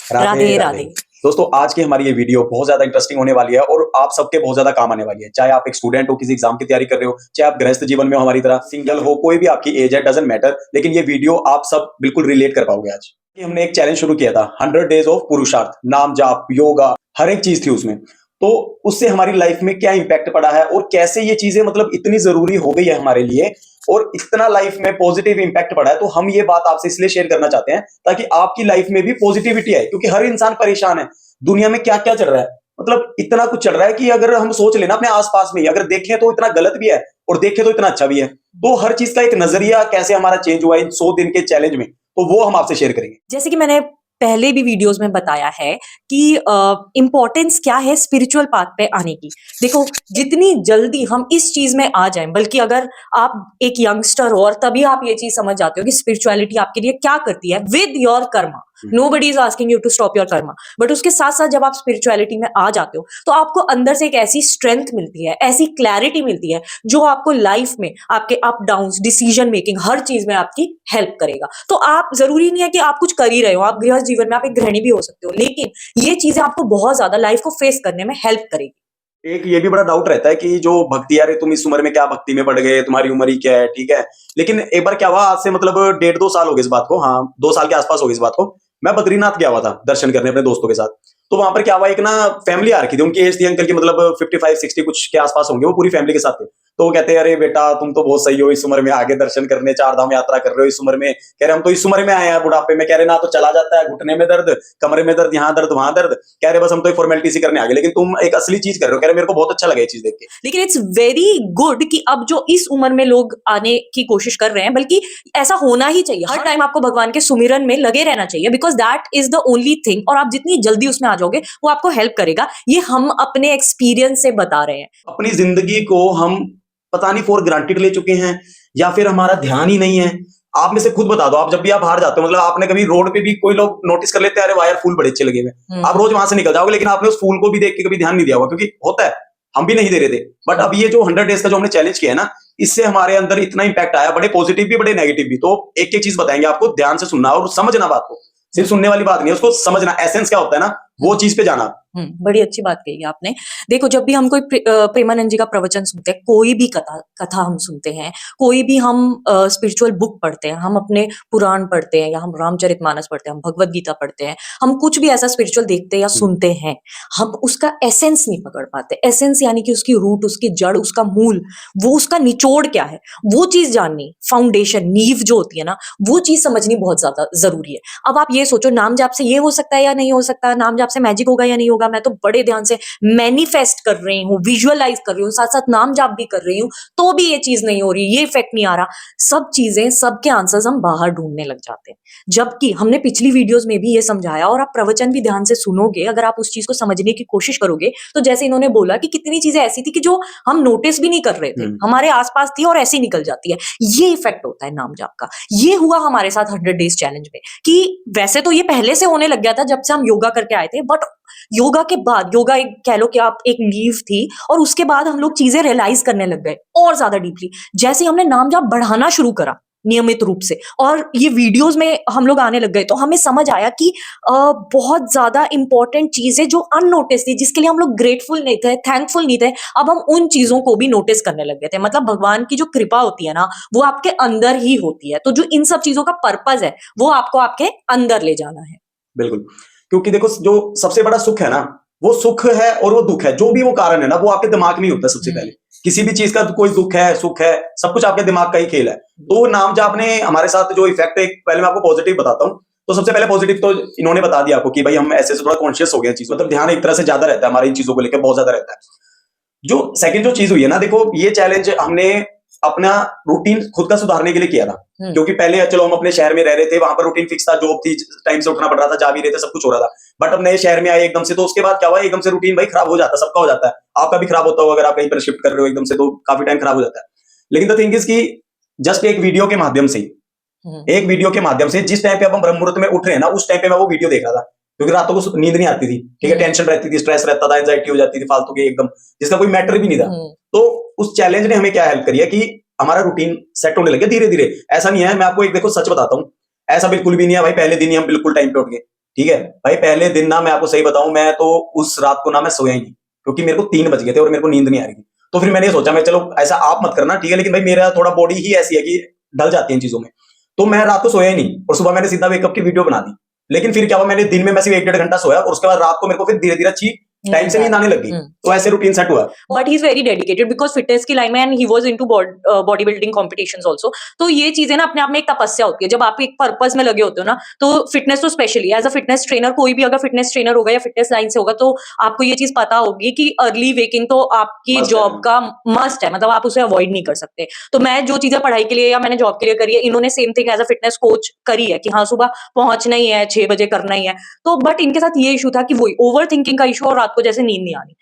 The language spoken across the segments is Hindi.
राधे राधे राधे। राधे। दोस्तों, आज की हमारी ये वीडियो बहुत ज्यादा इंटरेस्टिंग होने वाली है और आप सबके बहुत ज्यादा काम आने वाली है। चाहे आप एक स्टूडेंट हो, किसी एग्जाम की तैयारी कर रहे हो, चाहे आप गृहस्थ जीवन में हो हमारी तरह, सिंगल हो, कोई भी आपकी एज है, डजंट मैटर, लेकिन ये वीडियो आप सब बिल्कुल रिलेट कर पाओगे। आज हमने एक चैलेंज शुरू किया था, 100 डेज ऑफ पुरुषार्थ, नाम जाप, योगा, हर एक चीज थी उसमें। तो उससे हमारी लाइफ में क्या इंपैक्ट पड़ा है और कैसे ये चीजें मतलब इतनी जरूरी हो गई है हमारे लिए और इतना लाइफ में पॉजिटिव इंपैक्ट पड़ा है, तो हम ये बात आपसे इसलिए शेयर करना चाहते हैं ताकि आपकी लाइफ में भी पॉजिटिविटी आए, क्योंकि हर इंसान परेशान है। दुनिया में क्या क्या चल रहा है, मतलब इतना कुछ चल रहा है कि अगर हम सोच लेना अपने आसपास में ही, अगर देखें तो इतना गलत भी है और देखें तो इतना अच्छा भी है। तो हर चीज का एक नजरिया कैसे हमारा चेंज हुआ इन 100 दिन के चैलेंज में, तो वो हम आपसे शेयर करेंगे। जैसे कि मैंने पहले भी वीडियोस में बताया है कि इम्पोर्टेंस क्या है स्पिरिचुअल पाथ पे आने की। देखो, जितनी जल्दी हम इस चीज में आ जाएं, बल्कि अगर आप एक यंगस्टर हो और तभी आप ये चीज समझ जाते हो कि स्पिरिचुअलिटी आपके लिए क्या करती है with your karma, nobody is asking you to stop your karma, but उसके साथ साथ जब आप स्पिरिचुअलिटी में आ जाते हो तो आपको अंदर से एक ऐसी स्ट्रेंथ मिलती है, ऐसी क्लैरिटी मिलती है जो आपको लाइफ में आपके अप डाउन, डिसीजन मेकिंग, हर चीज में आपकी हेल्प करेगा। तो आप, जरूरी नहीं है कि आप कुछ कर ही रहे हो, आप गृहस्थ जीवन में आप एक गृहिणी भी हो सकते हो, लेकिन ये चीजें आपको बहुत ज्यादा लाइफ को फेस करने में हेल्प करेगी। एक ये भी बड़ा डाउट रहता है कि जो भक्ति, यार तुम इस उम्र में क्या भक्ति में पड़ गए, तुम्हारी उम्र ही क्या है, ठीक है। लेकिन एक बार क्या हुआ, आज से मतलब 1.5-2 साल हो गए इस बात को, हाँ 2 साल के आसपास हो गए इस बात को। मैं बद्रीनाथ गया हुआ था दर्शन करने अपने दोस्तों के साथ। तो वहां पर क्या हुआ, एक ना फैमिली आ रखी थी, उनकी एज थी अंकल की मतलब 55-60 कुछ के आसपास होंगे, वो पूरी फैमिली के साथ थे। तो वो कहते हैं, अरे बेटा तुम तो बहुत सही हो, इस उम्र में आगे दर्शन करने, 4 धाम यात्रा कर रहे हो इस उम्र में। कह रहे हम तो इस उम्र में आए हैं बुढ़ापे में, कह रहे ना तो चला जाता है, घुटने में दर्द, कमरे में दर्द, यहाँ दर्द वहां दर्द, कह रहे बस हम तो एक फॉर्मेलिटी सी करने आ गए, लेकिन तुम एक असली चीज कर रहे हो। कह रहे मेरे को बहुत अच्छा लगा ये चीज देख के। लेकिन इट्स वेरी गुड कि अब जो इस उम्र में लोग आने की कोशिश कर रहे हैं, बल्कि ऐसा होना ही चाहिए। हर टाइम आपको भगवान के सुमिरन में लगे रहना चाहिए, because that is the only thing. और आप जितनी जल्दी उसमें आ जाओगे वो आपको हेल्प करेगा। ये हम अपने एक्सपीरियंस से बता रहे हैं। अपनी जिंदगी को हम पता नहीं फॉर ग्रांटेड ले चुके हैं या फिर हमारा ध्यान ही नहीं है। आप में से खुद बता दो, आप जब भी आप बाहर जाते हो, मतलब आपने कभी रोड पे भी कोई लोग नोटिस कर लेते हैं, अरे वाह यार फूल बड़े अच्छे लगे हुए, आप रोज वहां से निकल जाओगे, लेकिन आपने उस फूल को भी देख के कभी ध्यान नहीं दिया होगा, क्योंकि होता है हम भी नहीं दे रहे थे। बट अब ये जो 100 डेज का जो हमने चैलेंज किया है ना, इससे हमारे अंदर इतना इंपैक्ट आया, बड़े पॉजिटिव भी बड़े नेगेटिव भी। तो एक एक चीज बताएंगे आपको, ध्यान से सुनना और समझना बात को, सिर्फ सुनने वाली बात नहीं है, उसको समझना, एसेंस क्या होता है ना, वो चीज पे जाना। बड़ी अच्छी बात कही आपने। देखो, जब भी हम कोई प्रेमानंद जी का प्रवचन सुनते हैं, कोई भी कथा हम सुनते हैं, कोई भी हम स्पिरिचुअल बुक पढ़ते हैं, हम अपने पुराण पढ़ते हैं या हम रामचरितमानस पढ़ते हैं, हम भगवत गीता पढ़ते हैं, हम कुछ भी ऐसा स्पिरिचुअल देखते हैं या सुनते हैं, हम उसका एसेंस नहीं पकड़ पाते। एसेंस यानी कि उसकी रूट, उसकी जड़, उसका मूल, वो उसका निचोड़ क्या है, वो चीज जाननी, फाउंडेशन, नींव जो होती है ना, वो चीज समझनी बहुत ज्यादा जरूरी है। अब आप ये सोचो, नाम जाप से ये हो सकता है या नहीं हो सकता, नाम जाप से मैजिक होगा या नहीं होगा, मैं तो बड़े ध्यान से मैनिफेस्ट कर रही हूँ, विजुअलाइज कर रही हूँ, साथ साथ नाम जाप भी कर रही हूँ, तो भी ये चीज नहीं हो रही, ये इफेक्ट नहीं आ रहा। सब चीजें, सबके आंसर्स हम बाहर ढूंढने लग जाते हैं, जबकि हमने पिछली वीडियोस में भी ये समझाया, और आप प्रवचन भी ध्यान से सुनोगे, अगर आप उस चीज को समझने की कोशिश करोगे, तो जैसे इन्होंने बोला कि कितनी चीजें ऐसी थी कि जो हम नोटिस भी नहीं कर रहे थे, हमारे आसपास थी और ऐसी निकल जाती है। ये इफेक्ट होता है नाम जाप का। ये हुआ हमारे साथ 100 डेज चैलेंज में, कि वैसे तो ये पहले से होने लग गया था जब से हम योगा करके आए थे, बट योगा के बाद, योगा एक कह लो कि आप एक नींव थी, और उसके बाद हम लोग चीजें रियलाइज करने लग गए और ज्यादा डीपली। जैसे हमने नाम जाप बढ़ाना शुरू करा नियमित रूप से, और ये वीडियोस में हम लोग आने लग गए, तो हमें समझ आया कि बहुत ज्यादा इंपॉर्टेंट चीजें जो अननोटिस थी, जिसके लिए हम लोग ग्रेटफुल नहीं थे, थैंकफुल नहीं थे, अब हम उन चीजों को भी नोटिस करने लग गए थे। मतलब भगवान की जो कृपा होती है ना, वो आपके अंदर ही होती है। तो जो इन सब चीजों का पर्पज है, वो आपको आपके अंदर ले जाना है। बिल्कुल, क्योंकि देखो जो सबसे बड़ा सुख है ना, वो सुख है और वो दुख है, जो भी वो कारण है ना, वो आपके दिमाग में ही होता है सबसे पहले। किसी भी चीज का कोई दुख है, सुख है, सब कुछ आपके दिमाग का ही खेल है। तो नाम जाप ने हमारे साथ जो इफेक्ट है, पहले मैं आपको पॉजिटिव बताता हूँ। तो सबसे पहले पॉजिटिव तो इन्होंने बता दिया आपको कि भाई हम ऐसे थोड़ा कॉन्शियस हो गए चीज, मतलब ध्यान एक तरह से ज्यादा रहता है हमारी इन चीजों को लेकर, बहुत ज्यादा रहता है। जो सेकंड जो चीज हुई है ना, देखो ये चैलेंज हमने अपना रूटीन खुद का सुधारने के लिए किया था। क्योंकि पहले चलो हम अपने शहर में रह रहे थे, वहां पर रूटीन फिक्स था, जॉब थी, टाइम से उठना पड़ रहा था, जा भी रहे थे, सब कुछ हो रहा था। बट अब नए शहर में आए एकदम से, तो उसके बाद क्या हुआ, एकदम से रूटीन भाई खराब हो जाता है, सबका हो जाता है, आपका भी खराब होता होगा अगर आप कहीं पर शिफ्ट कर रहे हो एकदम से, तो काफी टाइम खराब हो जाता है। लेकिन द थिंग इज कि जस्ट एक वीडियो के माध्यम से, जिस टाइम पे अब हम ब्रह्म मुहूर्त में उठ रहे हैं ना, उस टाइम पे मैं वो वीडियो देख रहा था, क्योंकि रातों को नींद नहीं आती थी, ठीक है, टेंशन रहती थी, स्ट्रेस रहता था, एंजाइटी हो जाती थी फालतू की एकदम, जिसका कोई मैटर भी नहीं था। तो उस चैलेंज ने हमें क्या हेल्प करी है कि हमारा रूटीन सेट होने लगे धीरे धीरे। ऐसा नहीं है, मैं आपको एक देखो सच बताता हूं, ऐसा बिल्कुल भी नहीं है भाई पहले दिन ही हम बिल्कुल टाइम पे उठ गए। ठीक है भाई, पहले दिन ना मैं आपको सही बताऊं, मैं तो उस रात को ना मैं सोया ही नहीं, क्योंकि मेरे को 3 बज गए थे और मेरे को नींद नहीं आ रही थी। तो फिर मैंने ये सोचा, मैं चलो ऐसा आप मत करना, ठीक है, लेकिन भाई मेरा थोड़ा बॉडी ही ऐसी है कि ढल जाती है इन चीजों में। तो मैं रात को सोया ही नहीं और सुबह मैंने सीधा वेकअप की वीडियो बना दी। लेकिन फिर क्या हुआ, मैंने दिन में मैं सिर्फ 1-1.5 घंटा सोया और उसके बाद रात को मेरे को फिर धीरे धीरे अच्छी टाइम से नींद आने लगी। तो ऐसे रूटीन सेट हुआ। But he is very dedicated because fitness की लाइन में and he was into body building competitions also. तो ये चीजें ना अपने आप में एक तपस्या होती है। जब आप एक पर्पस में लगे होते हो ना, तो फिटनेस तो specially as a fitness trainer, कोई भी अगर फिटनेस ट्रेनर होगा या फिटनेस लाइन से होगा तो आपको ये चीज पता होगी कि अर्ली वेकिंग तो आपकी Must जॉब है। का मस्ट है, मतलब आप उसे अवॉइड नहीं कर सकते। तो मैं जो चीजें पढ़ाई के लिए या मैंने जॉब के लिए करी है, इन्होंने same thing as a fitness coach करी है कि हाँ सुबह पहुंचना ही है, 6 बजे करना ही है। तो बट इनके साथ ये इशू था कि वही ओवर थिंकिंग का इशू और रात को जैसे नींद नहीं आनी।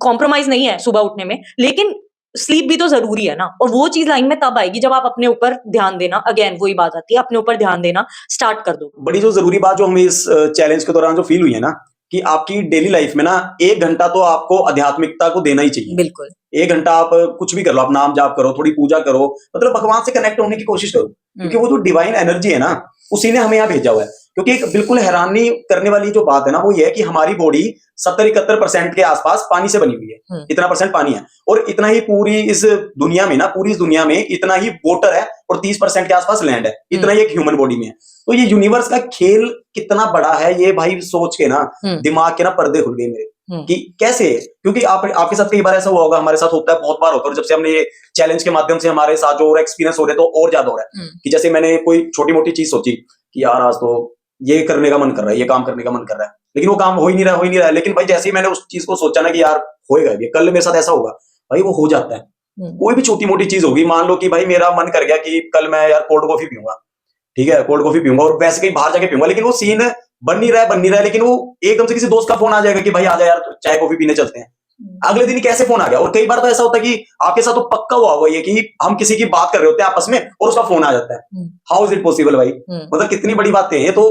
कॉम्प्रोमाइज नहीं है सुबह उठने में, लेकिन स्लीप भी तो जरूरी है ना। और वो चीज लाइन में तब आएगी जब आप अपने ऊपर ध्यान देना, अगेन वही बात आती है, अपने ऊपर ध्यान देना स्टार्ट कर दो। बड़ी जो जरूरी बात जो हमें इस चैलेंज के दौरान जो फील हुई है ना, कि आपकी डेली लाइफ में ना 1 घंटा तो आपको आध्यात्मिकता को देना ही चाहिए। बिल्कुल 1 घंटा आप कुछ भी कर लो, आप नाम जाप करो, थोड़ी पूजा करो, मतलब भगवान से कनेक्ट होने की कोशिश करो, क्योंकि वो जो डिवाइन एनर्जी है ना, उसी ने हमें यहाँ भेजा हुआ है। क्योंकि एक बिल्कुल हैरानी करने वाली जो बात है ना, वो ये है कि हमारी बॉडी 70-71% के आसपास पानी से बनी हुई है। इतना परसेंट पानी है, और इतना ही पूरी इस दुनिया में ना, पूरी इस दुनिया में इतना ही वाटर है, और 30% के आसपास लैंड है। इतना ही एक ह्यूमन बॉडी में है। तो ये यूनिवर्स का खेल कितना बड़ा है, ये भाई सोच के ना दिमाग के ना पर्दे खुल गए मेरे, कि कैसे। क्योंकि आपके साथ कई बार ऐसा हुआ होगा, हमारे साथ होता है, बहुत बार होता है। और जब से हमने ये चैलेंज के माध्यम से हमारे साथ जो और एक्सपीरियंस हो रहे, तो और ज्यादा हो रहा है कि जैसे मैंने कोई छोटी मोटी चीज सोची कि यार आज तो ये करने का मन कर रहा है, ये काम करने का मन कर रहा है, लेकिन वो काम हो ही नहीं रहा है। लेकिन भाई जैसे ही मैंने उस चीज को सोचा ना कि यार होएगा, ये कल मेरे साथ ऐसा होगा, भाई वो हो जाता है। कोई भी छोटी मोटी चीज होगी, मान लो कि भाई मेरा मन कर गया कि कल मैं यार कोल्ड कॉफी पीऊंगा, ठीक है, कोल्ड कॉफी पीऊंगा, और वैसे कहीं बाहर जाके पीऊंगा, लेकिन वो सीन बन नहीं रहा है, लेकिन वो एकदम से किसी दोस्त का फोन आ जाएगा कि भाई आजा यार चाय कॉफी पीने चलते हैं। अगले दिन कैसे फोन आ गया। और कई बार तो ऐसा होता है कि आपके साथ तो पक्का हुआ होगा ये कि हम किसी की बात कर रहे होते हैं आपस में और उसका फोन आ जाता है। हाउ इज इट पॉसिबल भाई, मतलब कितनी बड़ी बातें हैं ये। तो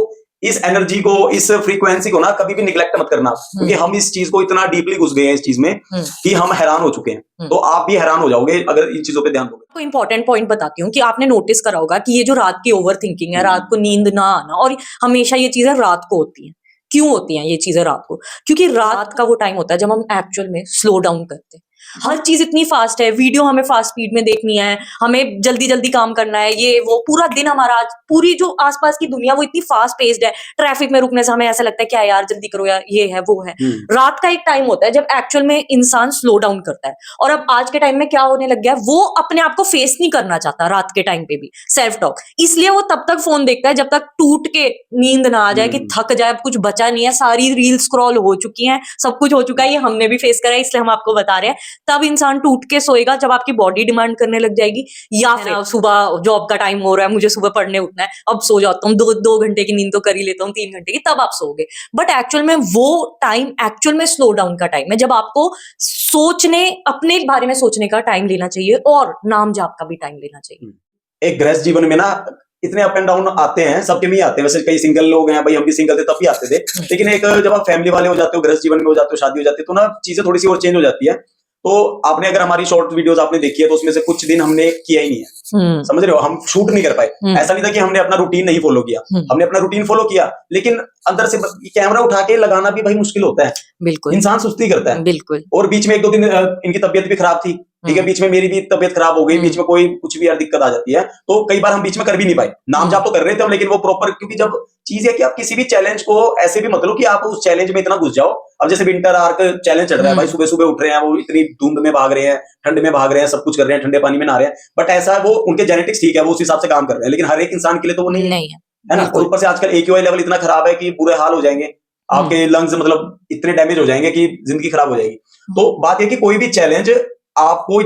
इस एनर्जी को, इस फ्रीक्वेंसी को ना कभी भी निग्लेक्ट मत करना, क्योंकि हम इस चीज को इतना डीपली घुस गए हैं इस चीज में कि हम हैरान हो चुके हैं। तो आप भी हैरान हो जाओगे अगर इन चीजों पे ध्यान दोगे। तो इंपॉर्टेंट पॉइंट बताती हूँ कि आपने नोटिस करा होगा कि ये जो रात की ओवर थिंकिंग है, रात को नींद ना आना, और हमेशा ये चीजें रात को होती हैं। क्यों होती हैं ये चीजें रात को? क्योंकि रात का वो टाइम होता है जब हम एक्चुअल में स्लो डाउन करते हैं। हर चीज इतनी फास्ट है, वीडियो हमें फास्ट स्पीड में देखनी है, हमें जल्दी जल्दी काम करना है, ये वो पूरा दिन हमारा, आज पूरी जो आसपास की दुनिया वो इतनी फास्ट पेस्ड है। ट्रैफिक में रुकने से हमें ऐसा लगता है क्या यार जल्दी करो यार, ये है वो है। रात का एक टाइम होता है जब एक्चुअल में इंसान स्लो डाउन करता है। और अब आज के टाइम में क्या होने लग गया है, वो अपने आप को फेस नहीं करना चाहता रात के टाइम पे भी, सेल्फ टॉक। इसलिए वो तब तक फोन देखता है जब तक टूट के नींद ना आ जाए, कि थक जाए, अब कुछ बचा नहीं है, सारी रील स्क्रॉल हो चुकी है, सब कुछ हो चुका है। ये हमने भी फेस करा है, इसलिए हम आपको बता रहे हैं। तब इंसान टूट के सोएगा जब आपकी बॉडी डिमांड करने लग जाएगी, या फिर सुबह जॉब का टाइम हो रहा है, मुझे सुबह पढ़ने उठना है, अब सो जाता हूँ, 2 घंटे की नींद तो कर ही लेता हूँ, 3 घंटे की, तब आप सोओगे। बट एक्चुअल में वो टाइम एक्चुअल में स्लो डाउन का टाइम है, जब आपको सोचने, अपने बारे में सोचने का टाइम लेना चाहिए, और नाम जाप का भी टाइम लेना चाहिए। एक गृहस्थ जीवन में ना इतने अप एंड डाउन आते हैं, सबके में ही आते हैं। वैसे कई सिंगल लोग हैं, भाई हम भी सिंगल थे तब भी आते थे, लेकिन एक जब आप फैमिली वाले हो जाते हो, गृहस्थ जीवन में हो जाते हो, शादी हो जाती है, तो ना चीजें थोड़ी सी और चेंज हो जाती है। तो आपने अगर हमारी शॉर्ट वीडियोस आपने देखी है, तो उसमें से कुछ दिन हमने किया ही नहीं है, समझ रहे हो, हम शूट नहीं कर पाए। ऐसा नहीं था कि हमने अपना रूटीन नहीं फॉलो किया, हमने अपना रूटीन फॉलो किया, लेकिन अंदर से कैमरा उठा के लगाना भी भाई मुश्किल होता है। बिल्कुल, इंसान सुस्ती करता है। बिल्कुल। और बीच में 1-2 दिन इनकी तबीयत भी खराब थी, ठीक है, बीच में मेरी भी तबीयत खराब हो गई, बीच में कोई कुछ भी यार दिक्कत आ जाती है, तो कई बार हम बीच में कर भी नहीं पाए। नाम जाप तो कर रहे थे हम, लेकिन वो प्रॉपर, क्योंकि जब चीज है कि आप किसी भी चैलेंज को ऐसे भी मत लो कि आप उस चैलेंज में इतना घुस जाओ। अब जैसे विंटर आर्क चैलेंज चल रहा है, भाई सुबह सुबह उठ रहे हैं, वो इतनी धुंध में भाग रहे हैं, ठंड में भाग रहे हैं, सब कुछ कर रहे हैं, ठंडे पानी में नहा रहे हैं, बट ऐसा वो उनके जेनेटिक्स ठीक है, वो उस हिसाब से काम कर रहे हैं, लेकिन हर एक इंसान के लिए तो वो नहीं है ना। और ऊपर से आजकल AQI लेवल इतना खराब है कि बुरे हाल हो जाएंगे, आपके लंग्स मतलब इतने डैमेज हो जाएंगे कि जिंदगी खराब हो जाएगी। तो बात यह कि कोई भी चैलेंज आपको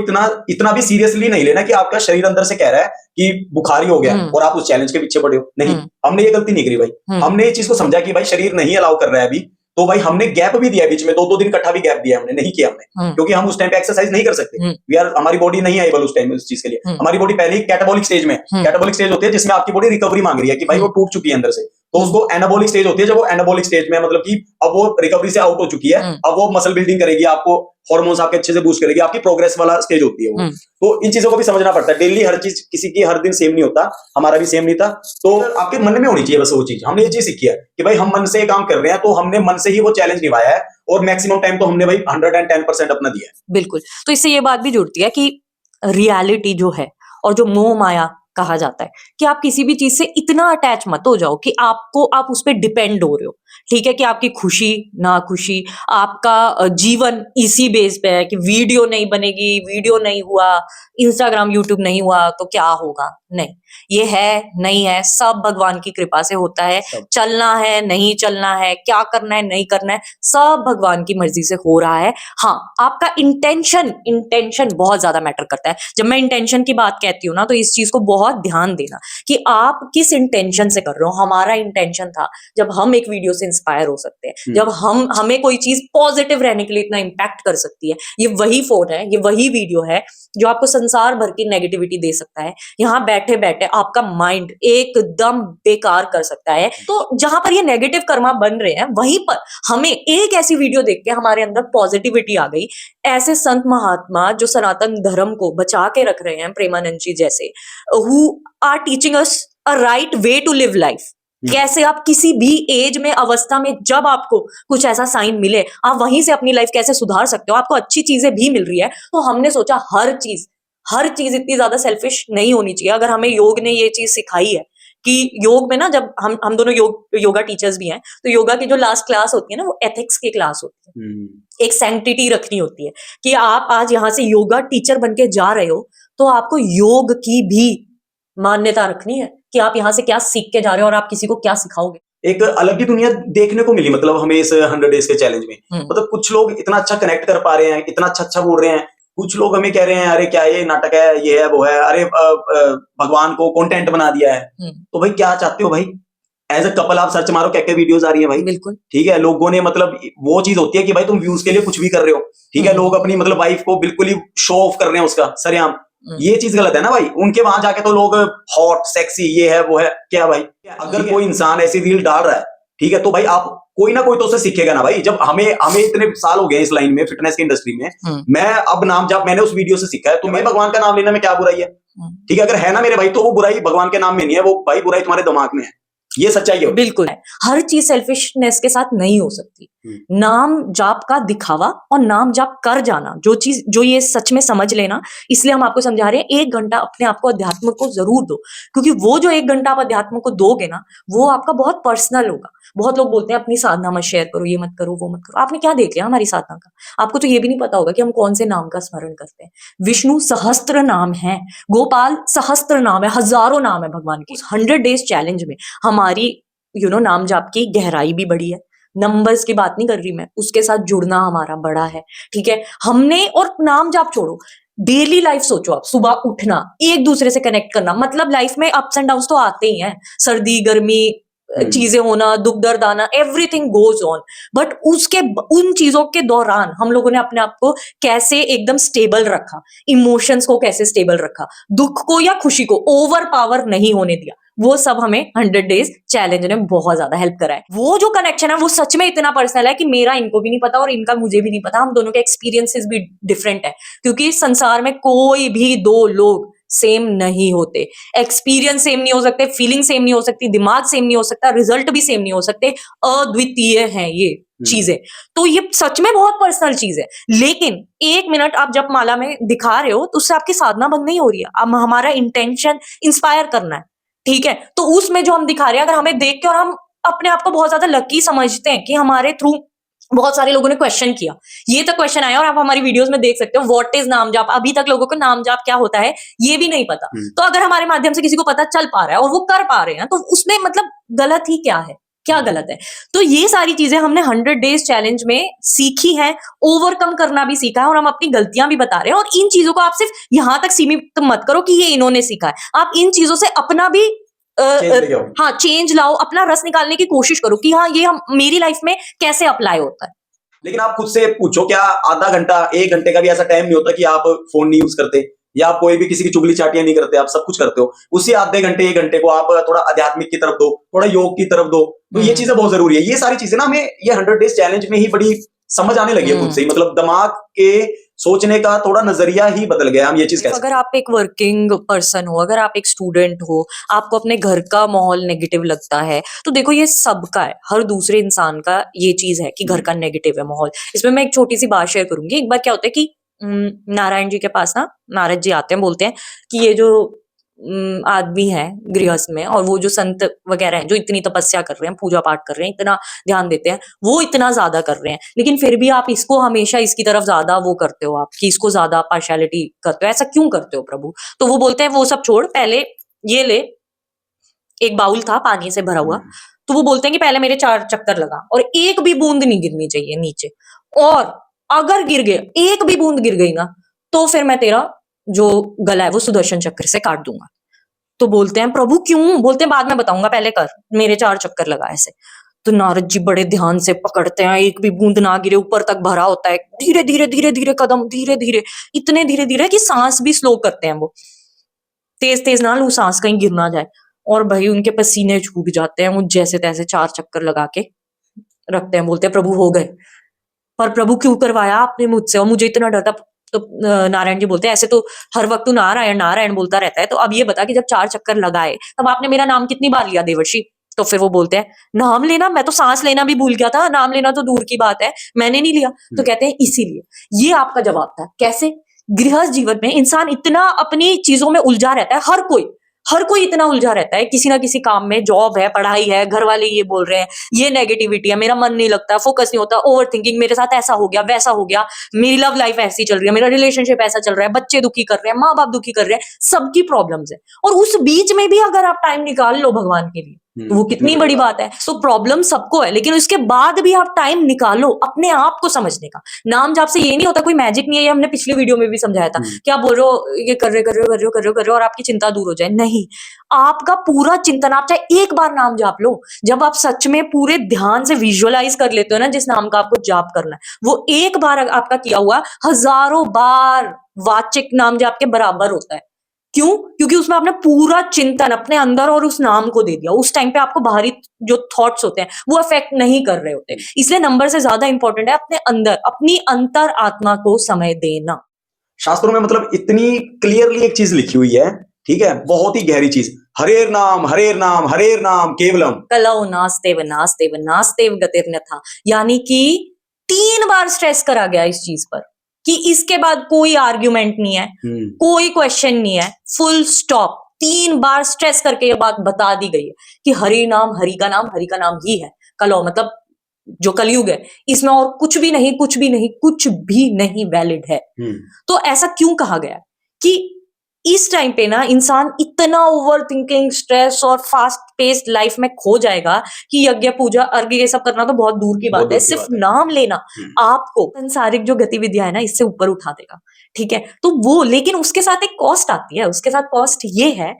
इतना भी सीरियसली नहीं लेना कि आपका शरीर अंदर से कह रहा है कि बुखारी हो गया और आप उस चैलेंज के पीछे पड़े हो। नहीं, हमने ये गलती नहीं करी भाई। हमने ये चीज को समझा कि भाई शरीर नहीं अलाउ कर रहा है अभी, तो भाई हमने गैप भी दिया, बीच में 2-2 दिन इकट्ठा भी गैप दिया, हमने नहीं किया हमने, क्योंकि हम उस टाइम पे एक्सरसाइज नहीं कर सकते। हमारी बॉडी नहीं एबल उस टाइम में उस चीज के लिए। हमारी बॉडी पहले ही कैटाबॉलिक स्टेज में, कैटाबॉलिक स्टेज होती है जिसमें आपकी बॉडी रिकवरी मांग रही है कि भाई वो टूट चुकी है अंदर से, तो उसको एनाबॉलिक स्टेज होती है, जब वो एनाबॉलिक स्टेज में मतलब कि अब वो रिकवरी से आउट हो चुकी है, अब वो मसल बिल्डिंग करेगी, आपको हार्मोन्स आपके अच्छे से बूस्ट करेगी, आपकी प्रोग्रेस वाला स्टेज होती है वो। तो इन चीजों को भी समझना पड़ता है। डेली हर चीज किसी की हर दिन सेम नहीं होता, हमारा भी सेम नहीं था। तो आपके मन में होनी चाहिए बस वो चीज। हमने ये चीज सीखी है कि भाई हम मन से काम कर रहे हैं, तो हमने मन से ही वो चैलेंज निभाया है, और मैक्सिमम टाइम तो हमने भाई 110% अपना दिया है। बिल्कुल। तो इससे ये बात भी जुड़ती है कि रियलिटी जो है और जो मोह माया कहा जाता है कि आप किसी भी चीज से इतना अटैच मत हो जाओ कि आप उस पर डिपेंड हो रहे हो। ठीक है कि आपकी खुशी ना खुशी, आपका जीवन इसी बेस पे है कि वीडियो नहीं बनेगी, वीडियो नहीं हुआ, इंस्टाग्राम यूट्यूब नहीं हुआ तो क्या होगा। नहीं, ये है नहीं है सब भगवान की कृपा से होता है। चलना है नहीं चलना है, क्या करना है नहीं करना है, सब भगवान की मर्जी से हो रहा है। हाँ, आपका इंटेंशन बहुत ज्यादा मैटर करता है। जब मैं इंटेंशन की बात कहती हूँ ना, तो इस चीज को बहुत ध्यान देना कि आप किस इंटेंशन से कर रहे हो। हमारा इंटेंशन था जब हम एक वीडियो से इंस्पायर हो सकते हैं, जब हमें कोई चीज पॉजिटिव रहने के लिए इतना इम्पैक्ट कर सकती है। ये वही फोन है, ये वही वीडियो है जो आपको संसार भर की नेगेटिविटी दे सकता है। यहाँ बैठे बैठे आपका माइंड एकदम बेकार कर सकता है। तो जहां पर ये नेगेटिव कर्मा बन रहे हैं, वहीं पर हमें एक ऐसी वीडियो देख के हमारे अंदर पॉजिटिविटी आ गई। ऐसे संत महात्मा जो सनातन धर्म को बचा के रख रहे हैं, प्रेमानंद जी जैसे, who are teaching us a right way to live life. कैसे आप किसी भी एज में, अवस्था में, जब आपको कुछ ऐसा साइन मिले, आप वहीं से अपनी लाइफ कैसे सुधार सकते हो। आपको अच्छी चीजें भी मिल रही है, तो हमने सोचा हर चीज इतनी ज्यादा सेल्फिश नहीं होनी चाहिए। अगर हमें योग ने ये चीज सिखाई है कि योग में ना, जब हम दोनों योगा टीचर्स भी हैं, तो योगा की जो लास्ट क्लास होती है ना, वो एथिक्स की क्लास होती है। एक सैंक्टिटी रखनी होती है कि आप आज यहाँ से योगा टीचर बन के जा रहे हो, तो आपको योग की भी मान्यता रखनी है कि आप यहाँ से क्या सीख के जा रहे हो और आप किसी को क्या सिखाओगे। एक अलग ही दुनिया देखने को मिली, मतलब हमें इस 100 डेज के चैलेंज में। मतलब कुछ लोग इतना अच्छा कनेक्ट कर पा रहे हैं, इतना अच्छा बोल रहे हैं। कुछ लोग हमें कह रहे हैं अरे क्या ये नाटक है, ये है वो है, अरे भगवान को कंटेंट बना दिया है। तो भाई क्या चाहते हो भाई? एज अ कपल आप सर्च मारो, क्या क्या वीडियोस आ रही है भाई। बिल्कुल ठीक है, लोगों ने मतलब वो चीज होती है कि भाई तुम व्यूज के लिए कुछ भी कर रहे हो। ठीक है, लोग अपनी मतलब वाइफ को बिल्कुल ही शो ऑफ कर रहे हैं उसका सरेआम। ये चीज गलत है ना भाई। उनके वहां जाके तो लोग हॉट सेक्सी ये है वो है, क्या भाई? अगर कोई इंसान ऐसी रील डाल रहा है, ठीक है, तो भाई आप कोई ना कोई तो उसे सीखेगा ना भाई। जब हमें इतने साल हो गए इस लाइन में, फिटनेस की इंडस्ट्री में, मैं अब नाम जब मैंने उस वीडियो से सीखा है, तो मैं भगवान का नाम लेने में क्या बुराई है? ठीक है, अगर है ना मेरे भाई, तो वो बुराई भगवान के नाम में नहीं है, वो भाई बुराई तुम्हारे दिमाग में है। ये सच्चाई है। बिल्कुल, हर चीज सेल्फिशनेस के साथ नहीं हो सकती। नाम जाप का दिखावा और नाम जाप कर जाना, जो ये सच में समझ लेना, इसलिए हम आपको समझा रहे हैं 1 घंटा अपने आप को अध्यात्म को जरूर दो। क्योंकि वो जो 1 घंटा आप अध्यात्म को दोगे ना, वो आपका बहुत पर्सनल होगा। बहुत लोग बोलते हैं अपनी साधना मत शेयर करो, ये मत करो, वो मत करो। आपने क्या देख लिया हमारी साधना का? आपको तो ये भी नहीं पता होगा कि हम कौन से नाम का स्मरण करते हैं। विष्णु सहस्त्र नाम है, गोपाल सहस्त्र नाम है, हजारों नाम है भगवान के। 100 डेज चैलेंज में हमारी नाम जाप की गहराई भी बढ़ी है। नंबर्स की बात नहीं कर रही मैं, उसके साथ जुड़ना हमारा बड़ा है। ठीक है, हमने, और नाम जाप छोड़ो, डेली लाइफ सोचो आप, सुबह उठना, एक दूसरे से कनेक्ट करना। मतलब लाइफ में अप्स एंड डाउन्स तो आते ही हैं, सर्दी गर्मी, चीजें होना, दुख दर्द आना, एवरीथिंग गोज ऑन। बट उन चीजों के दौरान हम लोगों ने अपने आप को कैसे एकदम स्टेबल रखा, इमोशंस को कैसे स्टेबल रखा, दुख को या खुशी को ओवर पावर नहीं होने दिया, वो सब हमें 100 डेज चैलेंज ने बहुत ज्यादा हेल्प करा है। वो जो कनेक्शन है वो सच में इतना पर्सनल है कि मेरा इनको भी नहीं पता और इनका मुझे भी नहीं पता। हम दोनों के एक्सपीरियंसेस भी डिफरेंट है, क्योंकि संसार में कोई भी 2 लोग सेम नहीं होते। एक्सपीरियंस सेम नहीं हो सकते, फीलिंग सेम नहीं हो सकती, दिमाग सेम नहीं हो सकता, रिजल्ट भी सेम नहीं हो सकते। अद्वितीय हैं ये चीजें। तो ये सच में बहुत पर्सनल चीज है। लेकिन 1 मिनट आप जब माला में दिखा रहे हो, तो उससे आपकी साधना बंद नहीं हो रही है। अब हमारा इंटेंशन इंस्पायर करना है। ठीक है, तो उसमें जो हम दिखा रहे हैं, अगर हमें देख के और हम अपने आप को बहुत ज्यादा लकी समझते हैं कि हमारे थ्रू बहुत सारे लोगों ने क्वेश्चन किया, ये तक क्वेश्चन आया और आप हमारी वीडियोस में देख सकते हो व्हाट इज नाम जाप। अभी तक लोगों को नाम जाप क्या होता है ये भी नहीं पता। तो अगर हमारे माध्यम से किसी को पता चल पा रहा है और वो कर पा रहे हैं, तो उसमें मतलब गलत ही क्या है, क्या गलत है? तो ये सारी चीजें हमने 100 डेज चैलेंज में सीखी है, ओवरकम करना भी सीखा है, और हम अपनी गलतियां भी बता रहे हैं। और इन चीजों को आप सिर्फ यहां तक सीमित मत करो कि ये इन्होंने सीखा है। आप इन चीजों से अपना भी चेंज लाओ, अपना रस निकालने की कोशिश करो कि हाँ, ये मेरी लाइफ में कैसे अप्लाई होता है। लेकिन आप खुद से पूछो, क्या आधा घंटा 1 घंटे का भी ऐसा टाइम नहीं होता कि आप फोन नहीं यूज करते, या आप कोई भी किसी की चुगली चाटियां नहीं करते? आप सब कुछ करते हो। उसी आधे घंटे 1 घंटे को आप थोड़ा आध्यात्मिक की तरफ दो, थोड़ा योग की तरफ दो। तो ये चीजें बहुत जरूरी है। ये सारी चीजें ना हमें ये 100 डेज चैलेंज में ही बड़ी समझ आने लगी है खुद से ही, मतलब दिमाग के सोचने का थोड़ा नजरिया ही बदल गया, हम ये चीज कह सकते अगर आप एक वर्किंग पर्सन हो, अगर आप एक स्टूडेंट हो, आपको अपने घर का माहौल नेगेटिव लगता है, तो देखो ये सबका है, हर दूसरे इंसान का ये चीज है कि घर का नेगेटिव है माहौल। इसमें मैं एक छोटी सी बात शेयर करूंगी। एक बार क्या होता है कि नारायण जी के पास ना नारद जी आते हैं, बोलते हैं कि ये जो आदमी है गृहस्थ में, और वो जो संत वगैरह हैं जो इतनी तपस्या कर रहे हैं, पूजा पाठ कर रहे हैं, इतना ध्यान देते हैं, वो इतना ज्यादा कर रहे हैं, लेकिन फिर भी आप इसको हमेशा इसकी तरफ ज्यादा वो करते हो, आप कि इसको ज्यादा पार्शियलिटी करते हो, ऐसा क्यों करते हो प्रभु? तो वो बोलते हैं वो सब छोड़, पहले ये ले, एक बाउल था पानी से भरा हुआ, तो वो बोलते हैं कि पहले मेरे 4 चक्कर लगा और एक भी बूंद नहीं गिरनी चाहिए नीचे, और अगर गिर गए, एक भी बूंद गिर गई ना, तो फिर मैं तेरा जो गला है वो सुदर्शन चक्र से काट दूंगा। तो बोलते हैं प्रभु क्यों? बोलते हैं बाद में बताऊंगा, पहले कर, मेरे 4 चक्कर लगा ऐसे। तो नारद जी बड़े ध्यान से पकड़ते हैं, एक भी बूंद ना गिरे, ऊपर तक भरा होता है, धीरे धीरे धीरे धीरे कदम, धीरे धीरे, इतने धीरे धीरे कि सांस भी स्लो करते हैं वो, तेज तेज ना लू सांस, कहीं गिर ना जाए। और भाई उनके पसीने छूट जाते हैं, वो जैसे तैसे 4 चक्कर लगा के रखते हैं, बोलते हैं प्रभु हो गए। पर प्रभु क्यों करवाया आपने मुझसे, और मुझे इतना डर था। तो नारायण जी बोलते हैं ऐसे तो हर वक्त तू नारायण नारायण बोलता रहता है, तो अब ये बता कि जब 4 चक्कर लगाए तब आपने मेरा नाम कितनी बार लिया देवर्षि? तो फिर वो बोलते हैं नाम लेना, मैं तो सांस लेना भी भूल गया था, नाम लेना तो दूर की बात है, मैंने नहीं लिया। तो कहते हैं इसीलिए। ये आपका जवाब था। कैसे? गृहस्थ जीवन में इंसान इतना अपनी चीजों में उलझा रहता है, हर कोई इतना उलझा रहता है किसी ना किसी काम में, जॉब है, पढ़ाई है, घर वाले ये बोल रहे हैं, ये नेगेटिविटी है, मेरा मन नहीं लगता, फोकस नहीं होता, ओवर थिंकिंग, मेरे साथ ऐसा हो गया, वैसा हो गया, मेरी लव लाइफ ऐसी चल रही है, मेरा रिलेशनशिप ऐसा चल रहा है, बच्चे दुखी कर रहे हैं, माँ बाप दुखी कर रहे हैं, सबकी प्रॉब्लम्स है। और उस बीच में भी अगर आप टाइम निकाल लो भगवान के लिए, तो वो कितनी बड़ी बात है। तो प्रॉब्लम सबको है, लेकिन उसके बाद भी आप टाइम निकालो अपने आप को समझने का। नाम जाप से ये नहीं होता, कोई मैजिक नहीं है, ये हमने पिछली वीडियो में भी समझाया था कि आप बोल रहे हो ये कर रहे हो और आपकी चिंता दूर हो जाए, नहीं। आपका पूरा चिंतन, आप चाहे एक बार नाम जाप लो, जब आप सच में पूरे ध्यान से विजुअलाइज कर लेते हो ना जिस नाम का आपको जाप करना है, वो एक बार आपका किया हुआ हजारों बार वाचिक नाम जाप के बराबर होता है। क्यों? क्योंकि उसमें आपने पूरा चिंतन अपने अंदर और उस नाम को दे दिया। उस टाइम पे आपको बाहरी जो थॉट्स होते हैं वो अफेक्ट नहीं कर रहे होते। इसलिए नंबर से ज्यादा इंपॉर्टेंट है अपने अंदर, अपनी अंतर आत्मा को समय देना। शास्त्रों में मतलब इतनी क्लियरली एक चीज लिखी हुई है, ठीक है, बहुत ही गहरी चीज, हरेर नाम हरेर नाम हरेर नाम केवलम कलौ नास्तेव नास्तेव नास्तेव गतिर्न्यथा, यानी कि 3 बार स्ट्रेस करा गया इस चीज पर कि इसके बाद कोई आर्ग्यूमेंट नहीं है, कोई क्वेश्चन नहीं है, फुल स्टॉप। 3 बार स्ट्रेस करके ये बात बता दी गई है कि हरि नाम, हरि का नाम, हरि का नाम ही है। कलौ मतलब जो कलयुग है, इसमें और कुछ भी नहीं, कुछ भी नहीं, कुछ भी नहीं वैलिड है। तो ऐसा क्यों कहा गया कि इस टाइम पे ना इंसान इतना ओवर थिंकिंग, स्ट्रेस और फास्ट पेस्ड लाइफ में खो जाएगा कि यज्ञ पूजा अर्घ्य ये सब करना तो बहुत दूर की बात है, सिर्फ नाम लेना आपको संसारिक जो गतिविधियां है ना इससे ऊपर उठा देगा, ठीक है। तो वो, लेकिन उसके साथ एक कॉस्ट आती है, उसके साथ कॉस्ट ये है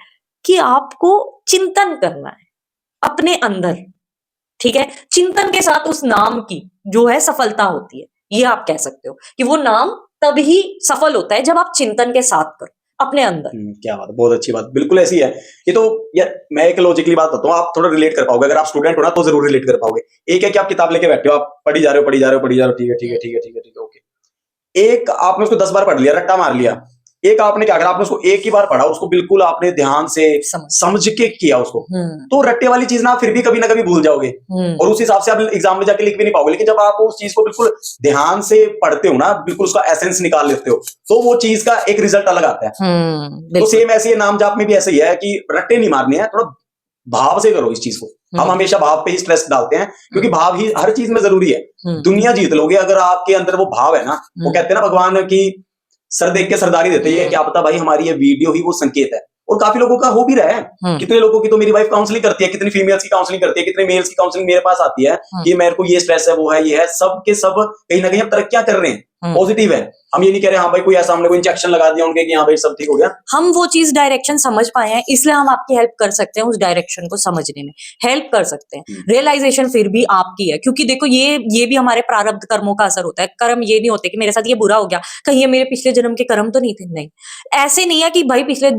कि आपको चिंतन करना है अपने अंदर, ठीक है। चिंतन के साथ उस नाम की जो है सफलता होती है, ये आप कह सकते हो कि वो नाम तभी सफल होता है जब आप चिंतन के साथ करो अपने अंदर। क्या बात है, बहुत अच्छी बात, बिल्कुल ऐसी है। ये तो यार मैं एक लॉजिकली बात बताता हूँ, आप थोड़ा रिलेट कर पाओगे, अगर आप स्टूडेंट हो ना तो जरूर रिलेट कर पाओगे। एक है कि आप किताब लेके बैठे हो, आप पढ़ी जा रहे हो, ठीक है, ओके। एक आपने उसको 10 बार पढ़ लिया, रट्टा मार लिया। एक आपने क्या करा, आपने उसको एक ही बार पढ़ा, उसको बिल्कुल आपने ध्यान से समझ के किया उसको, तो रट्टे वाली चीज ना फिर भी कभी ना कभी भूल जाओगे और उस हिसाब से आप एग्जाम में जाके लिख भी नहीं पाओगे। लेकिन जब आप उस चीज को बिल्कुल ध्यान से पढ़ते हो ना, बिल्कुल उसका एसेंस निकाल लेते हो, तो वो चीज का एक रिजल्ट अलग आता है। तो सेम ऐसे नाम जाप में भी ऐसे ही है कि रट्टे नहीं मारने हैं, थोड़ा भाव से करो इस चीज को। हम हमेशा भाव पे ही स्ट्रेस डालते हैं क्योंकि भाव ही हर चीज में जरूरी है। दुनिया जीत लोगे अगर आपके अंदर वो भाव है ना। वो कहते हैं ना भगवान की सर देख के सरदारी देते हैं, क्या पता भाई हमारी ये वीडियो ही वो संकेत है। और काफी लोगों का हो भी रहा है। कितने लोगों की तो मेरी वाइफ काउंसलिंग करती है, कितनी फीमेल्स की काउंसलिंग करती है, कितने मेल्स की काउंसलिंग मेरे पास आती है कि मेरे को ये स्ट्रेस है, वो है, ये है। सब के सब कहीं ना कहीं हम तरक्कियां कर रहे हैं, पॉजिटिव है। हम ये नहीं कह रहे हाँ भाई कोई ऐसा हमने कोई इंजेक्शन लगा दिया उनके कि हाँ भाई सब ठीक हो गया। हम वो चीज डायरेक्शन समझ पाए हैं, इसलिए हम आपकी हेल्प कर सकते हैं, उस डायरेक्शन को समझने में हेल्प कर सकते हैं। रियलाइजेशन फिर भी आपकी है, क्योंकि देखो ये भी हमारे प्रारब्ध कर्मों का असर होता है। कर्म ये नहीं होते कि मेरे साथ ये बुरा हो गया, कहीं ये मेरे पिछले जन्म के कर्म तो नहीं थे। नहीं, ऐसे नहीं है कि भाई पिछले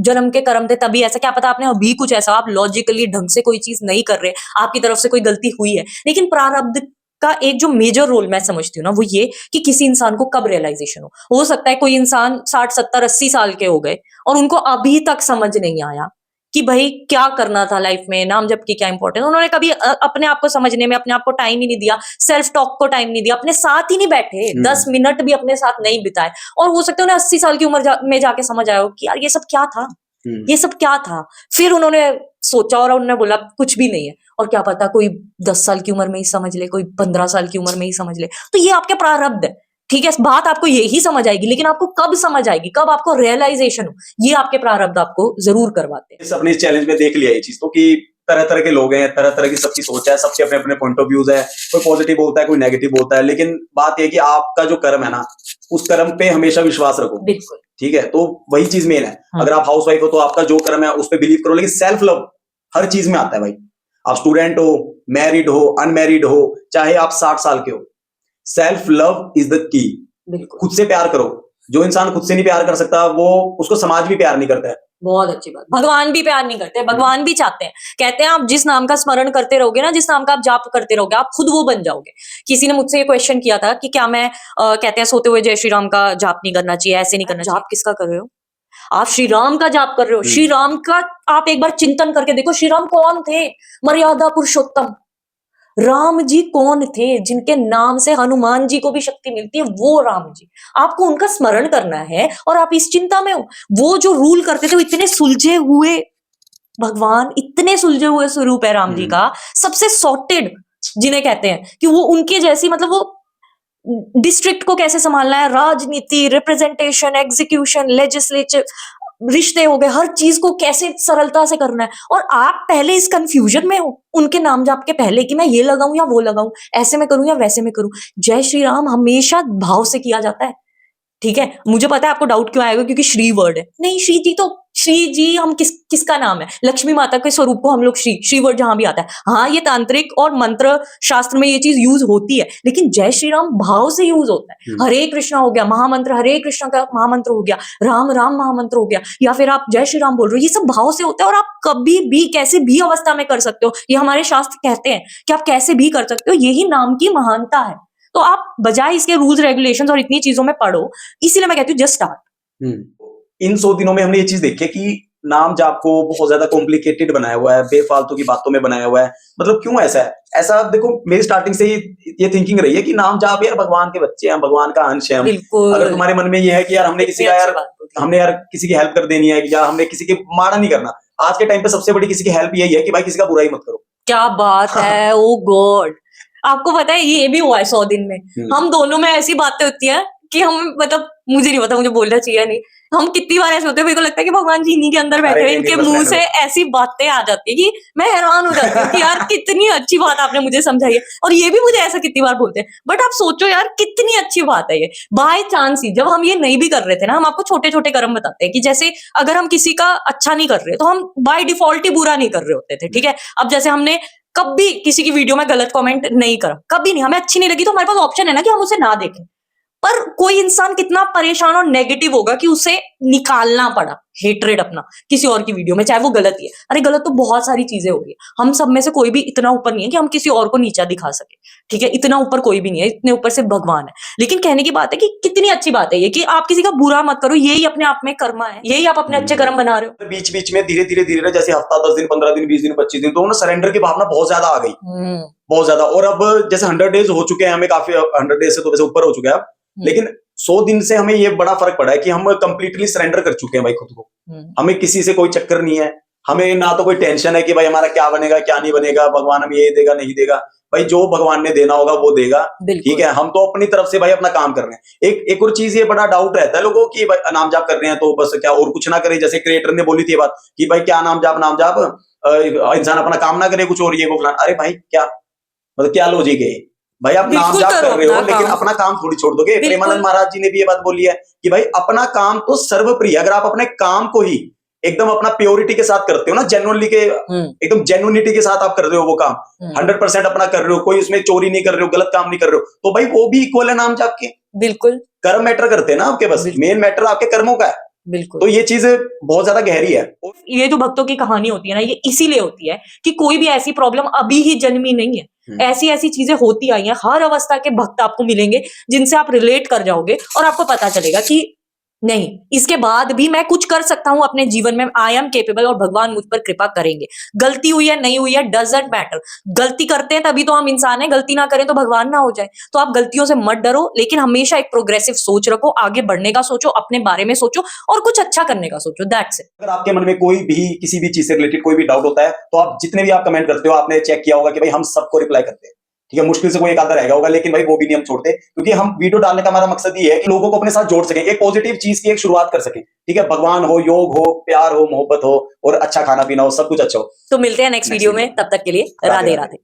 जन्म के कर्म थे तभी ऐसा, क्या पता आपने अभी कुछ ऐसा, आप लॉजिकली ढंग से कोई चीज नहीं कर रहे, आपकी तरफ से कोई गलती हुई है, लेकिन प्रारब्ध का एक जो मेजर रोल मैं समझती हूँ ना, वो ये कि किसी इंसान को कब रियलाइजेशन हो सकता है कोई इंसान 60 70 80 साल के हो गए और उनको अभी तक समझ नहीं आया कि भाई क्या करना था लाइफ में, नाम जप की क्या इंपॉर्टेंस। उन्होंने कभी अपने आप को समझने में अपने आप को टाइम ही नहीं दिया, सेल्फ टॉक को टाइम नहीं दिया, अपने साथ ही नहीं बैठे, 10 मिनट भी अपने साथ नहीं बिताए, और हो सकता है उन्हें 80 साल की उम्र में जाके समझ आया हो कि यार ये सब क्या था, ये सब क्या था। फिर उन्होंने सोचा और उन्होंने बोला कुछ भी नहीं है, और क्या पता कोई 10 साल की उम्र में ही समझ ले, कोई 15 साल की उम्र में ही समझ ले। तो ये आपके प्रारब्ध है, ठीक है, बात आपको यही समझ आएगी, लेकिन आपको कब समझ आएगी, कब आपको रियलाइजेशन हो, ये आपके प्रारब्ध आपको जरूर करवाते हैं। सबने इस चैलेंज में देख लिया ये चीज तो कि तरह तरह के लोग हैं, तरह तरह की सबकी सोच है, सबके अपने अपने पॉइंट ऑफ व्यूज है, कोई पॉजिटिव बोलता है, कोई नेगेटिव बोलता है, लेकिन बात यह कि आपका जो कर्म है ना, उस कर्म पे हमेशा विश्वास रखो। बिल्कुल, ठीक है, तो वही चीज मेन है। अगर आप हाउस वाइफ हो तो आपका जो कर्म है उस पर बिलीव करो, लेकिन सेल्फ लव हर चीज में आता है भाई। आप स्टूडेंट हो, मैरिड हो, अनमैरिड हो, चाहे आप 60 साल के हो, self love is the key. बिल्कुल, खुद से प्यार करो। जो इंसान खुद से नहीं प्यार कर सकता, वो उसको समाज भी प्यार नहीं करता है। बहुत अच्छी बात। भगवान भी प्यार नहीं करते, भगवान भी चाहते हैं, कहते हैं आप जिस नाम का स्मरण करते रहोगे ना, जिस नाम का आप जाप करते रहोगे, आप खुद वो बन जाओगे। किसी ने मुझसे ये क्वेश्चन किया था कि क्या मैं कहते हैं सोते हुए जय श्री राम का जाप नहीं करना चाहिए, ऐसे नहीं करना चाहिए। जाप किसका कर रहे हो? आप श्री राम का जाप कर रहे हो। श्री राम का आप एक बार चिंतन करके देखो, श्री राम कौन थे? मर्यादा पुरुषोत्तम राम जी कौन थे, जिनके नाम से हनुमान जी को भी शक्ति मिलती है, वो राम जी। आपको उनका स्मरण करना है और आप इस चिंता में हो। वो जो रूल करते थे, वो इतने सुलझे हुए भगवान, इतने सुलझे हुए स्वरूप है राम जी का, सबसे सॉर्टेड जिन्हें कहते हैं कि वो उनके जैसी, मतलब वो डिस्ट्रिक्ट को कैसे संभालना है, राजनीति, रिप्रेजेंटेशन, एग्जीक्यूशन, लेजिस्लेचर, रिश्ते हो गए, हर चीज को कैसे सरलता से करना है। और आप पहले इस कंफ्यूजन में हो उनके नाम जाप के पहले कि मैं ये लगाऊं या वो लगाऊं, ऐसे में करूं या वैसे में करूं। जय श्री राम हमेशा भाव से किया जाता है, ठीक है। मुझे पता है आपको डाउट क्यों आएगा, क्योंकि श्री वर्ड है। नहीं, श्री जी तो श्री जी हम किसका नाम है? लक्ष्मी माता के स्वरूप को हम लोग श्री वर्ड जहां भी आता है, हाँ ये तांत्रिक और मंत्र शास्त्र में ये चीज यूज होती है, लेकिन जय श्री राम भाव से यूज होता है। हरे कृष्णा हो गया महामंत्र, हरे कृष्णा का महामंत्र हो गया, राम राम महामंत्र हो गया, या फिर आप जय श्री राम बोल रहे हो, ये सब भाव से होता है। और आप कभी भी कैसे भी अवस्था में कर सकते हो, ये हमारे शास्त्र कहते हैं कि आप कैसे भी कर सकते हो, यही नाम की महानता है। तो आप बजाय इसके रूल्स रेगुलेशंस और इतनी चीजों में पढ़ो, इसीलिए मैं कहती हूँ जस्ट स्टार्ट। इन 100 दिनों में हमने ये चीज देखी है कि नाम जाप को बहुत ज्यादा कॉम्प्लिकेटेड बनाया हुआ है, बेफालतू की बातों में बनाया हुआ है। मतलब क्यों ऐसा है? ऐसा देखो, मेरी स्टार्टिंग से ही ये थिंकिंग रही है कि नाम जाप यार भगवान के बच्चे हैं, भगवान का अंश है हम। अगर तुम्हारे मन में ये है कि यार हमने किसी की हेल्प कर देनी है, या हमने किसी की माड़ा नहीं करना, आज के टाइम पे सबसे बड़ी किसी की हेल्प यही है कि भाई किसी का बुरा ही मत करो। क्या बात है, ओ गॉड। आपको पता है ये भी हुआ है 100 दिन में, हम दोनों में ऐसी बातें होती है कि हम, मतलब मुझे नहीं पता मुझे बोलना चाहिए नहीं, हम कितनी बार ऐसे होते हैं, मेरे को लगता है कि भगवान जी इन्हीं के अंदर बैठे हैं, इनके मुंह से ऐसी बातें आ जाती है कि मैं हैरान हो जाती हूँ कि यार कितनी अच्छी बात आपने मुझे समझाई है। और ये भी मुझे ऐसा कितनी बार बोलते हैं, बट आप सोचो यार कितनी अच्छी बात है ये। बाय चांस ही जब हम ये नहीं भी कर रहे थे ना, हम आपको छोटे छोटे कर्म बताते हैं कि जैसे अगर हम किसी का अच्छा नहीं कर रहे तो हम बाय डिफॉल्ट ही बुरा नहीं कर रहे होते थे, ठीक है। अब जैसे हमने कभी किसी की वीडियो में गलत कमेंट नहीं करा, कभी नहीं, हमें अच्छी नहीं लगी तो हमारे पास ऑप्शन है ना कि हम उसे ना देखें। पर कोई इंसान कितना परेशान और नेगेटिव होगा कि उसे निकालना पड़ा हेट्रेड अपना किसी और की वीडियो में, चाहे वो गलत ही है। अरे गलत तो बहुत सारी चीजें हो रही है, हम सब में से कोई भी इतना ऊपर नहीं है कि हम किसी और को नीचा दिखा सके, ठीक है। इतना ऊपर कोई भी नहीं है, इतने ऊपर सिर्फ भगवान है। लेकिन कहने की बात है कि कितनी अच्छी बात है ये कि आप किसी का बुरा मत करो, यही अपने आप में कर्मा है, यही आप अपने अच्छे कर्म बना रहे हो। बीच बीच में धीरे धीरे जैसे हफ्ता 10 दिन 15 दिन 20 दिन 25 दिन तो सरेंडर की भावना बहुत ज्यादा आ गई, बहुत ज्यादा। और अब जैसे 100 डेज हो चुके हैं, हमें काफी 100 डेज से तो वैसे ऊपर हो चुके हैं, लेकिन 100 दिन से हमें ये बड़ा फर्क पड़ा है कि हम कंप्लीटली सरेंडर कर चुके हैं भाई खुद को। हमें किसी से कोई चक्कर नहीं है, हमें ना तो कोई टेंशन है कि भाई हमारा क्या बनेगा क्या नहीं बनेगा, भगवान हमें ये देगा नहीं देगा। भाई जो भगवान ने देना होगा वो देगा, ठीक है। हम तो अपनी तरफ से भाई अपना काम कर रहे हैं। एक और चीज ये बड़ा डाउट रहता है लोगों की, भाई नाम जाप कर रहे हैं तो बस क्या और कुछ ना करे। जैसे क्रिएटर ने बोली थी ये बात कि भाई क्या नाम जाप इंसान अपना काम ना करे कुछ और ये वो फलाना। अरे भाई क्या मतलब क्या लॉजिक है भाई? आप नाम जाप कर रहे हो लेकिन अपना काम थोड़ी छोड़ दोगे। प्रेमानंद महाराज जी ने भी ये बात बोली है कि भाई अपना काम तो सर्वप्रिय। अगर आप अपने काम को ही एकदम अपना प्योरिटी के साथ करते हो ना, जेन्युइनली के एकदम जेन्युइनिटी के साथ आप कर रहे हो वो काम, 100% अपना कर रहे हो, कोई उसमें चोरी नहीं कर रहे हो, गलत काम नहीं कर रहे हो, तो भाई वो भी इक्वल है नाम जाप के। बिल्कुल, कर्म मैटर करते हैं ना आपके, बस मेन मैटर आपके कर्मों का है। बिल्कुल, तो ये चीज बहुत ज्यादा गहरी है। ये जो भक्तों की कहानी होती है ना, ये इसीलिए होती है कि कोई भी ऐसी प्रॉब्लम अभी ही जन्मी नहीं है, ऐसी ऐसी चीजें होती आई हैं, हर अवस्था के भक्त आपको मिलेंगे जिनसे आप रिलेट कर जाओगे और आपको पता चलेगा कि नहीं, इसके बाद भी मैं कुछ कर सकता हूं अपने जीवन में, आई एम केपेबल और भगवान मुझ पर कृपा करेंगे। गलती हुई है नहीं हुई है डजंट मैटर, गलती करते हैं तभी तो हम इंसान हैं, गलती ना करें तो भगवान ना हो जाए। तो आप गलतियों से मत डरो, लेकिन हमेशा एक प्रोग्रेसिव सोच रखो, आगे बढ़ने का सोचो, अपने बारे में सोचो और कुछ अच्छा करने का सोचो, दैट्स इट। अगर आपके मन में कोई भी किसी भी चीज से रिलेटेड कोई भी डाउट होता है तो आप जितने भी आप कमेंट करते हो, आपने चेक किया होगा कि भाई हम सबको रिप्लाई करते हैं, ठीक है। मुश्किल से कोई एक आधा रहेगा होगा, लेकिन भाई वो भी नहीं हम छोड़ते, क्योंकि हम वीडियो डालने का हमारा मकसद ये है कि लोगों को अपने साथ जोड़ सकें, एक पॉजिटिव चीज की एक शुरुआत कर सकें, ठीक है। भगवान हो, योग हो, प्यार हो, मोहब्बत हो और अच्छा खाना पीना हो, सब कुछ अच्छा हो। तो मिलते हैं नेक्स्ट वीडियो में, तब तक के लिए राधे राधे।